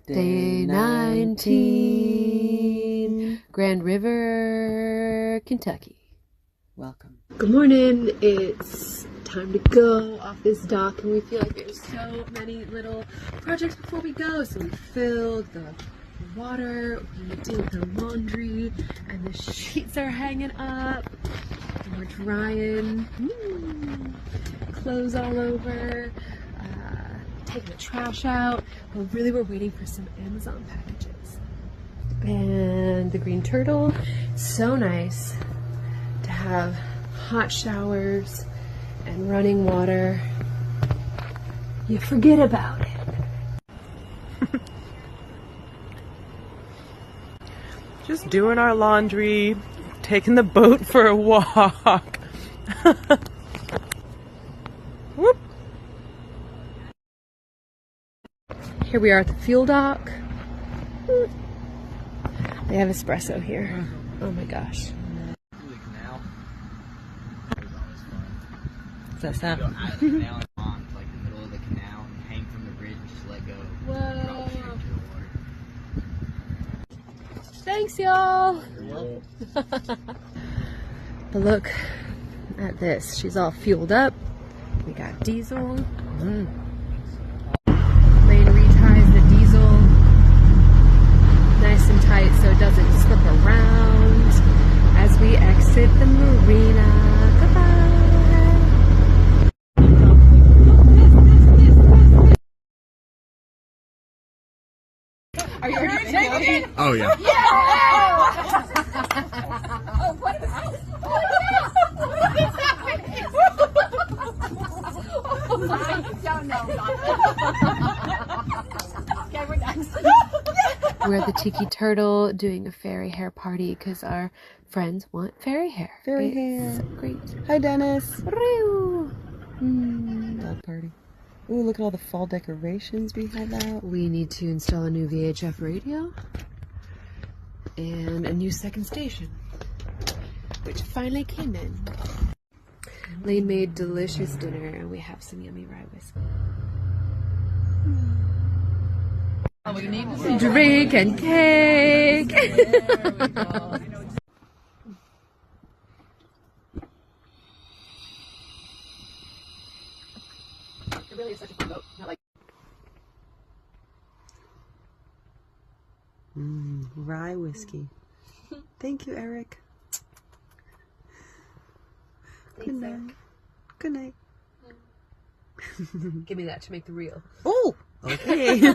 Day 19, Grand River, Kentucky. Welcome. Good morning. It's time to go off this dock, and we feel like there's so many little projects before we go. So we filled the water, we did the laundry, and the sheets are hanging up, and we're drying. Clothes all over. Taking the trash out, but really we're waiting for some Amazon packages. And the green turtle, so nice to have hot showers and running water. You forget about it. Just doing our laundry, taking the boat for a walk. Whoop. Here we are at the fuel dock. They have espresso here. Oh my gosh. What's that sound? Go out of the canal and on like the middle of the canal and hang from the bridge and just let go. Whoa. Drop straight into the water. Thanks, y'all. You're welcome. But look at this. She's all fueled up. We got diesel. Lane reties the diesel nice and tight so it doesn't slip around as we exit the marina. Goodbye. Are you already taking? Oh yeah. Oh, what is this? I don't know. Okay, we're done. We're at the Tiki Turtle doing a fairy hair party because our friends want fairy hair. Fairy It's hair. so great. Hi, Dennis. Dog Dog party. Ooh, look at all the fall decorations we have out. We need to install a new VHF radio and a new second station, which finally came in. Lane made delicious dinner, and we have some yummy rye whiskey. Drink and cake. It really is such a fun boat. Not like Rye whiskey. Thank you, Eric. Good night. Good night. Give me that to make the reel. Oh, okay.